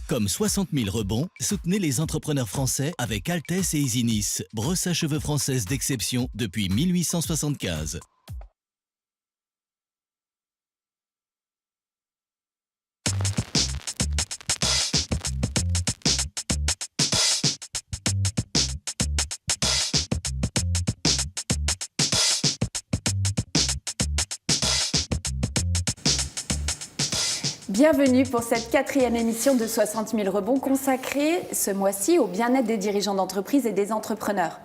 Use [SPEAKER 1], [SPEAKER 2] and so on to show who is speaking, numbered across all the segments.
[SPEAKER 1] Comme 60 000 rebonds, soutenez les entrepreneurs français avec Altesse et Isinis, brosse à cheveux française d'exception depuis 1875.
[SPEAKER 2] Bienvenue pour cette 4e émission de 60 000 rebonds consacrée ce mois-ci au bien-être des dirigeants d'entreprise et des entrepreneurs.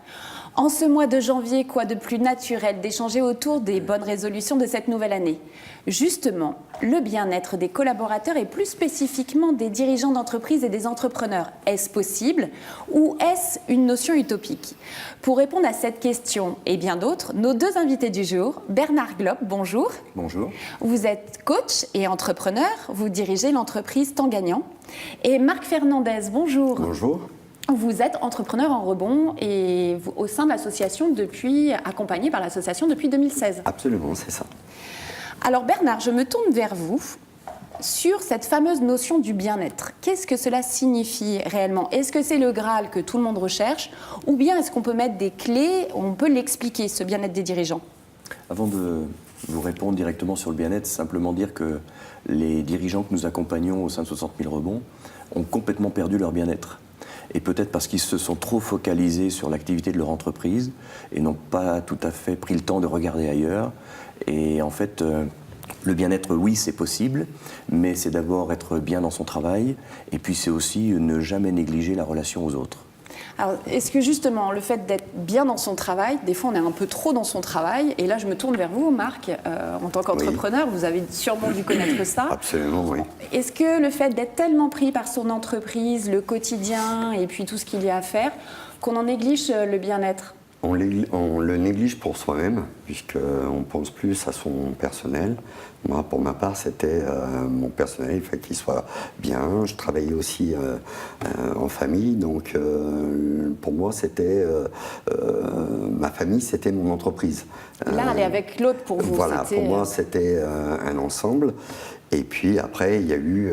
[SPEAKER 2] En ce mois de janvier, quoi de plus naturel d'échanger autour des bonnes résolutions de cette nouvelle année? Justement, le bien-être des collaborateurs et plus spécifiquement des dirigeants d'entreprise et des entrepreneurs, est-ce possible ou est-ce une notion utopique? Pour répondre à cette question et bien d'autres, nos deux invités du jour, Bernard Glob, bonjour.
[SPEAKER 3] Bonjour.
[SPEAKER 2] Vous êtes coach et entrepreneur, vous dirigez l'entreprise Temps Gagnant. Et Marc Fernandez, bonjour.
[SPEAKER 3] Bonjour.
[SPEAKER 2] Vous êtes entrepreneur en rebond et vous, au sein de l'association accompagné par l'association depuis 2016.
[SPEAKER 3] Absolument, c'est ça.
[SPEAKER 2] Alors Bernard, je me tourne vers vous sur cette fameuse notion du bien-être. Qu'est-ce que cela signifie réellement? Est-ce que c'est le Graal que tout le monde recherche ou bien est-ce qu'on peut mettre des clés, on peut l'expliquer, ce bien-être des dirigeants?
[SPEAKER 3] Avant de vous répondre directement sur le bien-être, simplement dire que les dirigeants que nous accompagnons au sein de 60 000 rebonds ont complètement perdu leur bien-être. Et peut-être parce qu'ils se sont trop focalisés sur l'activité de leur entreprise et n'ont pas tout à fait pris le temps de regarder ailleurs. Et en fait, le bien-être, oui, c'est possible, mais c'est d'abord être bien dans son travail et puis c'est aussi ne jamais négliger la relation aux autres.
[SPEAKER 2] Alors, est-ce que justement, le fait d'être bien dans son travail, des fois on est un peu trop dans son travail, et là je me tourne vers vous, Marc, en tant qu'entrepreneur, oui. Vous avez sûrement dû connaître ça.
[SPEAKER 3] Absolument, oui.
[SPEAKER 2] Est-ce que le fait d'être tellement pris par son entreprise, le quotidien, et puis tout ce qu'il y a à faire, qu'on en néglige le bien-être?
[SPEAKER 4] On le néglige pour soi-même, puisqu'on pense plus à son personnel. Moi, pour ma part, c'était mon personnel, il fallait qu'il soit bien. Je travaillais aussi en famille, donc pour moi, c'était ma famille, c'était mon entreprise.
[SPEAKER 2] L'un est avec l'autre pour vous.
[SPEAKER 4] Voilà, pour moi, c'était un ensemble. Et puis après, il y a eu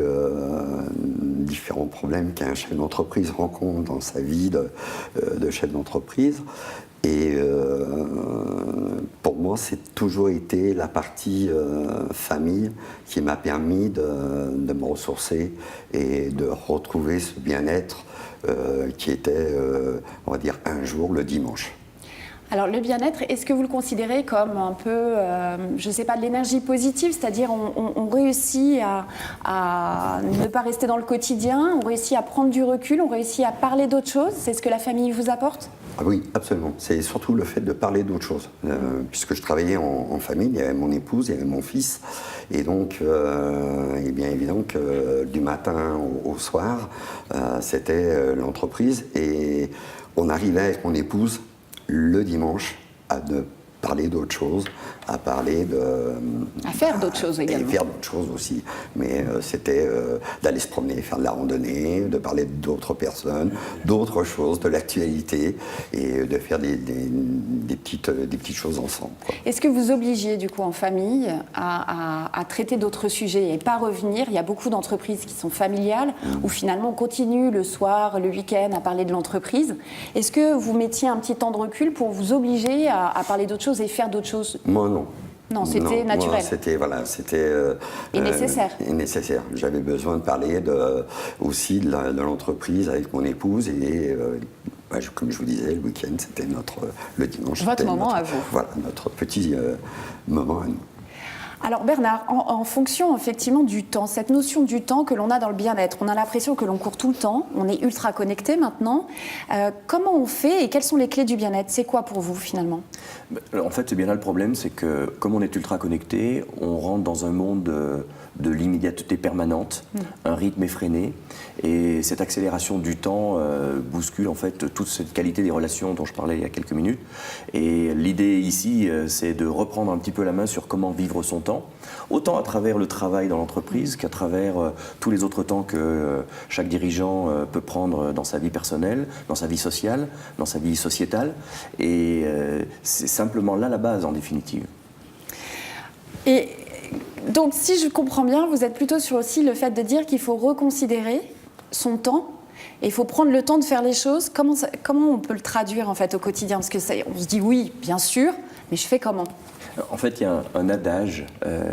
[SPEAKER 4] différents problèmes qu'un chef d'entreprise rencontre dans sa vie de chef d'entreprise. Et pour moi, c'est toujours été la partie famille qui m'a permis de me ressourcer et de retrouver ce bien-être qui était, on va dire, un jour le dimanche.
[SPEAKER 2] Alors le bien-être, est-ce que vous le considérez comme un peu, je ne sais pas, de l'énergie positive, c'est-à-dire on réussit à ne pas rester dans le quotidien, on réussit à prendre du recul, on réussit à parler d'autre chose? C'est ce que la famille vous apporte?
[SPEAKER 4] Ah oui, absolument. C'est surtout le fait de parler d'autre chose. Puisque je travaillais en famille, il y avait mon épouse, il y avait mon fils. Et donc, il est bien évident que du matin au soir, c'était l'entreprise. Et on arrivait avec mon épouse le dimanche à ne parler d'autre chose, à parler de...
[SPEAKER 2] À faire d'autres choses également.
[SPEAKER 4] Et faire d'autres choses aussi. Mais c'était d'aller se promener, faire de la randonnée, de parler d'autres personnes, d'autres choses, de l'actualité, et de faire des petites choses ensemble, quoi.
[SPEAKER 2] Est-ce que vous obligiez du coup en famille à traiter d'autres sujets et pas revenir? Il y a beaucoup d'entreprises qui sont familiales, où finalement on continue le soir, le week-end à parler de l'entreprise. Est-ce que vous mettiez un petit temps de recul pour vous obliger à parler d'autres choses et faire d'autres choses?
[SPEAKER 4] Moi, non.
[SPEAKER 2] Non, c'était naturel.
[SPEAKER 4] Moi, c'était
[SPEAKER 2] et nécessaire.
[SPEAKER 4] Nécessaire. J'avais besoin de parler aussi de l'entreprise avec mon épouse et comme je vous disais, le week-end, c'était le dimanche.
[SPEAKER 2] Votre moment à vous.
[SPEAKER 4] Voilà, notre petit moment à nous.
[SPEAKER 2] Alors Bernard, en fonction effectivement du temps, cette notion du temps que l'on a dans le bien-être, on a l'impression que l'on court tout le temps, on est ultra connecté maintenant. Comment on fait et quelles sont les clés du bien-être? C'est quoi pour vous finalement?
[SPEAKER 3] En fait, c'est bien là le problème, c'est que comme on est ultra connecté, on rentre dans un monde de l'immédiateté permanente, un rythme effréné, et cette accélération du temps bouscule en fait toute cette qualité des relations dont je parlais il y a quelques minutes. Et l'idée ici, c'est de reprendre un petit peu la main sur comment vivre son temps, autant à travers le travail dans l'entreprise qu'à travers tous les autres temps que chaque dirigeant peut prendre dans sa vie personnelle, dans sa vie sociale, dans sa vie sociétale. Et c'est simplement là la base en définitive.
[SPEAKER 2] Et donc si je comprends bien, vous êtes plutôt sur aussi le fait de dire qu'il faut reconsidérer son temps. Et il faut prendre le temps de faire les choses. Comment on peut le traduire en fait au quotidien? Parce que on se dit oui, bien sûr, mais je fais comment?
[SPEAKER 3] En fait, il y a un adage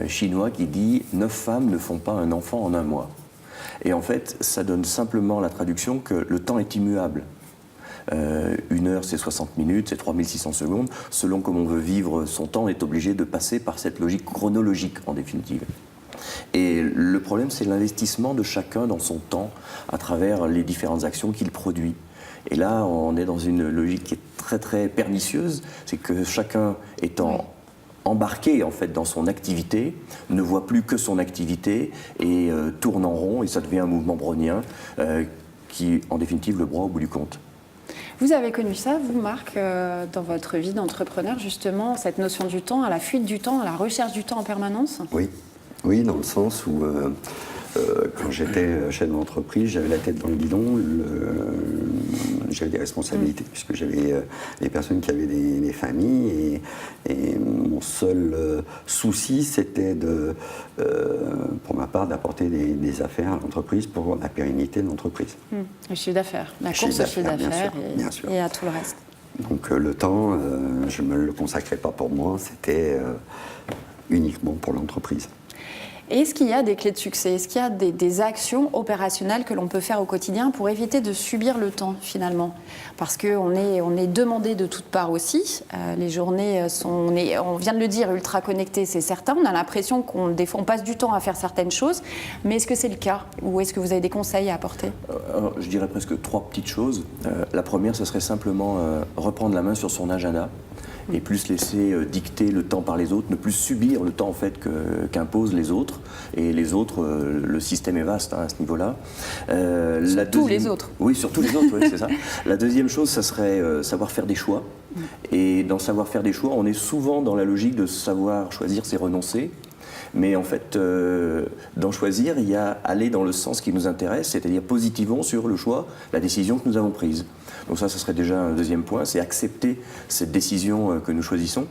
[SPEAKER 3] chinois qui dit « 9 femmes ne font pas un enfant en un mois ». Et en fait, ça donne simplement la traduction que le temps est immuable. 1 heure, c'est 60 minutes, c'est 3600 secondes. Selon comment on veut vivre son temps, on est obligé de passer par cette logique chronologique, en définitive. Et le problème, c'est l'investissement de chacun dans son temps à travers les différentes actions qu'il produit. Et là, on est dans une logique qui est très, très pernicieuse. C'est que chacun étant embarqué en fait dans son activité, ne voit plus que son activité et tourne en rond, et ça devient un mouvement brownien qui, en définitive, le broie au bout du compte.
[SPEAKER 2] Vous avez connu ça, vous, Marc, dans votre vie d'entrepreneur, justement, cette notion du temps, à la fuite du temps, à la recherche du temps en permanence?
[SPEAKER 4] Oui, dans le sens où quand j'étais chef d'entreprise, j'avais la tête dans le guidon, j'avais des responsabilités, puisque j'avais des personnes qui avaient des familles, et mon seul souci, c'était pour ma part, d'apporter des affaires à l'entreprise pour la pérennité de l'entreprise.
[SPEAKER 2] Le chiffre d'affaires, la course au chiffre d'affaires et à tout le reste.
[SPEAKER 4] Donc le temps, je ne me le consacrais pas pour moi, c'était uniquement pour l'entreprise.
[SPEAKER 2] Est-ce qu'il y a des clés de succès? Est-ce qu'il y a des actions opérationnelles que l'on peut faire au quotidien pour éviter de subir le temps, finalement? Parce qu'on est demandé de toutes parts aussi. Les journées sont, on vient de le dire, ultra connectées, c'est certain. On a l'impression des fois, on passe du temps à faire certaines choses. Mais est-ce que c'est le cas? Ou est-ce que vous avez des conseils à apporter?
[SPEAKER 3] Je dirais presque 3 petites choses. La première, ce serait simplement reprendre la main sur son agenda et plus laisser dicter le temps par les autres, ne plus subir le temps en fait qu'imposent les autres. Et les autres, le système est vaste à ce niveau-là.
[SPEAKER 2] Surtout les autres.
[SPEAKER 3] Oui, surtout les autres, oui, c'est ça. La deuxième chose, ça serait savoir faire des choix. Et dans savoir faire des choix, on est souvent dans la logique de savoir choisir, c'est renoncer. Mais en fait, d'en choisir, il y a aller dans le sens qui nous intéresse, c'est-à-dire positivons sur le choix, la décision que nous avons prise. Donc ça serait déjà un deuxième point, c'est accepter cette décision que nous choisissons.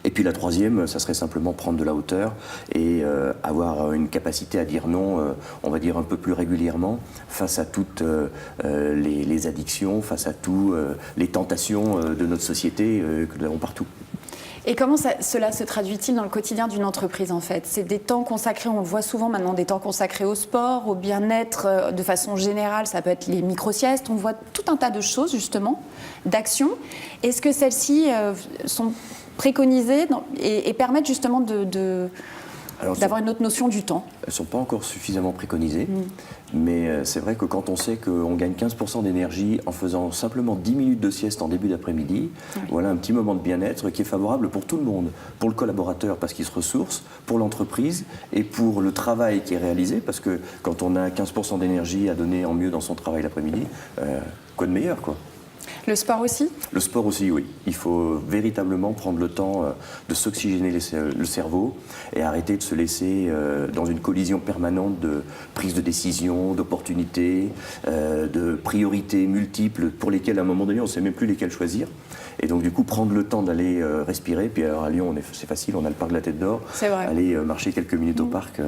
[SPEAKER 3] Et puis la troisième, ça serait simplement prendre de la hauteur et avoir une capacité à dire non, on va dire un peu plus régulièrement, face à toutes les addictions, face à toutes les tentations de notre société que nous avons partout.
[SPEAKER 2] Et comment cela se traduit-il dans le quotidien d'une entreprise, en fait? C'est des temps consacrés, on le voit souvent maintenant, des temps consacrés au sport, au bien-être, de façon générale, ça peut être les micro-siestes, on voit tout un tas de choses, justement, d'actions. Est-ce que celles-ci sont préconisées et permettent justement d'avoir une autre notion du temps?
[SPEAKER 3] Elles ne sont pas encore suffisamment préconisées, mais c'est vrai que quand on sait qu'on gagne 15% d'énergie en faisant simplement 10 minutes de sieste en début d'après-midi, voilà un petit moment de bien-être qui est favorable pour tout le monde, pour le collaborateur parce qu'il se ressource, pour l'entreprise et pour le travail qui est réalisé, parce que quand on a 15% d'énergie à donner en mieux dans son travail l'après-midi, quoi de meilleur, quoi.
[SPEAKER 2] Le sport aussi?
[SPEAKER 3] Le sport aussi, oui. Il faut véritablement prendre le temps de s'oxygéner le cerveau et arrêter de se laisser dans une collision permanente de prise de décision, d'opportunités, de priorités multiples pour lesquelles à un moment donné on ne sait même plus lesquelles choisir. Et donc du coup prendre le temps d'aller respirer. Puis alors à Lyon c'est facile, on a le parc de la Tête d'Or.
[SPEAKER 2] C'est vrai.
[SPEAKER 3] Aller marcher quelques minutes au parc,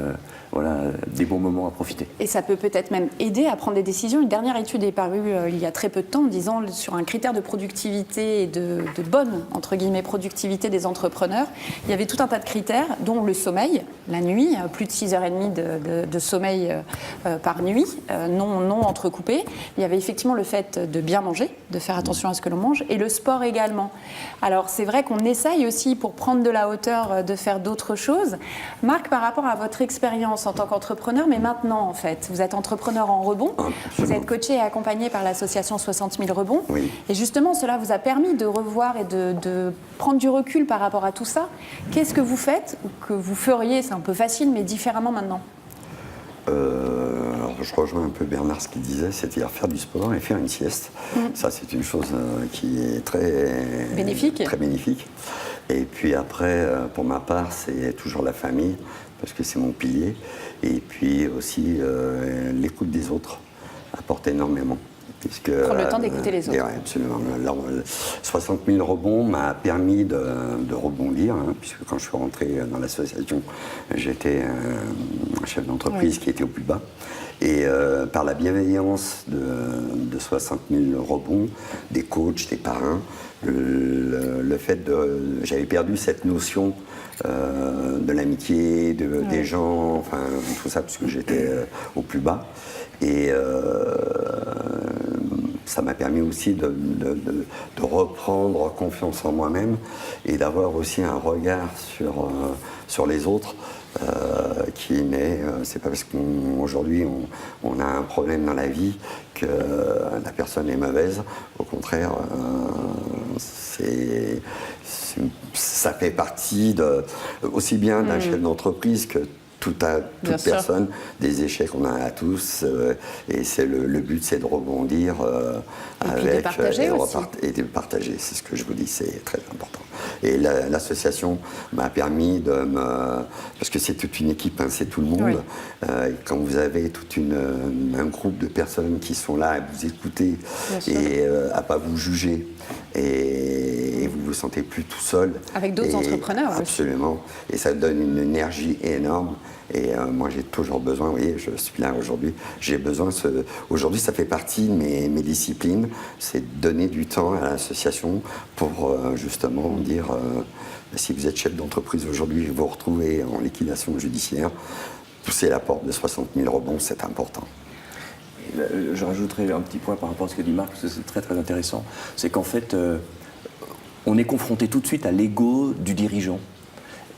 [SPEAKER 3] voilà, des bons moments à profiter.
[SPEAKER 2] Et ça peut peut-être même aider à prendre des décisions. Une dernière étude est parue il y a très peu de temps en disant sur un critère de productivité et de bonne, entre guillemets, productivité des entrepreneurs, il y avait tout un tas de critères, dont le sommeil, la nuit, plus de 6h30 de sommeil par nuit, non entrecoupé. Il y avait effectivement le fait de bien manger, de faire attention à ce que l'on mange, et le sport également. Alors c'est vrai qu'on essaye aussi, pour prendre de la hauteur, de faire d'autres choses. Marc, par rapport à votre expérience en tant qu'entrepreneur, mais maintenant en fait, vous êtes entrepreneur en rebond, vous êtes coaché et accompagné par l'association 60 000 rebonds, et justement cela vous a permis de revoir et de prendre du recul par rapport à tout ça. Qu'est-ce que vous faites, ou que vous feriez, c'est un peu facile, mais différemment maintenant?
[SPEAKER 4] Alors, je rejoins un peu Bernard ce qu'il disait, c'est-à-dire faire du sport et faire une sieste. Ça, c'est une chose qui est très bénéfique. Et puis après, pour ma part, c'est toujours la famille, parce que c'est mon pilier. Et puis aussi, l'écoute des autres apporte énormément. Puisque,
[SPEAKER 2] prendre le temps d'écouter les autres.
[SPEAKER 4] Ouais, absolument. 60 000 rebonds m'a permis de rebondir, hein, puisque quand je suis rentré dans l'association, j'étais un chef d'entreprise qui était au plus bas. Et par la bienveillance de 60 000 rebonds, des coachs, des parrains, le fait j'avais perdu cette notion de l'amitié, des gens, enfin tout ça, puisque j'étais au plus bas. Et ça m'a permis aussi de reprendre confiance en moi-même et d'avoir aussi un regard sur les autres qui n'est, c'est pas parce qu'aujourd'hui on a un problème dans la vie que la personne est mauvaise. Au contraire, ça fait partie aussi bien d'un chef d'entreprise que toute personne, des échecs on en a tous, et c'est le but, c'est de rebondir avec
[SPEAKER 2] et
[SPEAKER 4] de partager. C'est ce que je vous dis, c'est très important. Et l'association m'a permis parce que c'est toute une équipe, hein, c'est tout le monde. Et quand vous avez un groupe de personnes qui sont là à vous écouter et à pas vous juger, et vous vous sentez plus tout seul.
[SPEAKER 2] Avec d'autres entrepreneurs.
[SPEAKER 4] Absolument. Et ça donne une énergie énorme. Et moi, j'ai toujours besoin, vous voyez, je suis là aujourd'hui, j'ai besoin, aujourd'hui, ça fait partie de mes disciplines, c'est de donner du temps à l'association pour justement dire, si vous êtes chef d'entreprise aujourd'hui, vous vous retrouvez en liquidation judiciaire, pousser la porte de 60 000 rebonds, c'est important.
[SPEAKER 3] Je rajouterai un petit point par rapport à ce que dit Marc, parce que c'est très très intéressant, c'est qu'en fait, on est confronté tout de suite à l'ego du dirigeant.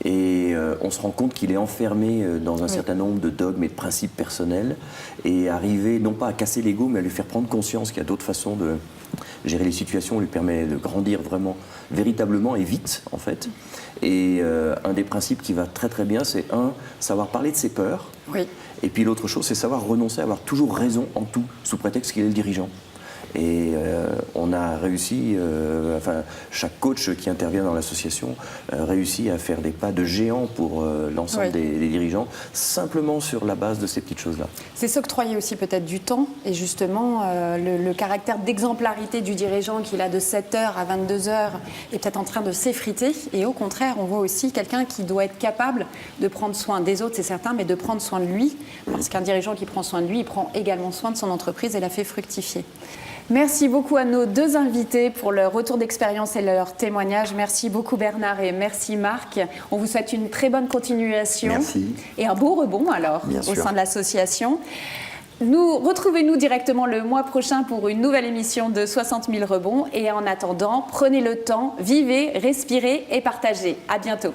[SPEAKER 3] Et on se rend compte qu'il est enfermé dans un certain nombre de dogmes et de principes personnels, et arriver non pas à casser l'ego, mais à lui faire prendre conscience qu'il y a d'autres façons de gérer les situations, lui permet de grandir véritablement et vite en fait. Et un des principes qui va très très bien, c'est savoir parler de ses peurs, et puis l'autre chose, c'est savoir renoncer à avoir toujours raison en tout, sous prétexte qu'il est le dirigeant. Et on a réussi, chaque coach qui intervient dans l'association réussit à faire des pas de géant pour l'ensemble des dirigeants, simplement sur la base de ces petites choses-là.
[SPEAKER 2] C'est s'octroyer aussi peut-être du temps, et justement le caractère d'exemplarité du dirigeant qu'il a de 7h à 22h est peut-être en train de s'effriter, et au contraire, on voit aussi quelqu'un qui doit être capable de prendre soin des autres, c'est certain, mais de prendre soin de lui, parce qu'un dirigeant qui prend soin de lui, il prend également soin de son entreprise et la fait fructifier. Merci beaucoup à nos deux invités pour leur retour d'expérience et leur témoignage. Merci beaucoup Bernard et merci Marc. On vous souhaite une très bonne continuation.
[SPEAKER 4] Merci.
[SPEAKER 2] Et un beau rebond alors au sein de l'association. Retrouvez-nous directement le mois prochain pour une nouvelle émission de 60 000 rebonds. Et en attendant, prenez le temps, vivez, respirez et partagez. À bientôt.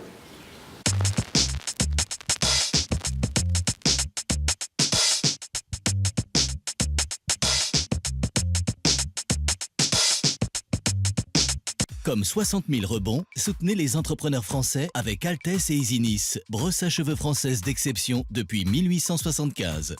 [SPEAKER 1] Comme 60 000 rebonds, soutenez les entrepreneurs français avec Altesse et Easynice, brosse à cheveux française d'exception depuis 1875.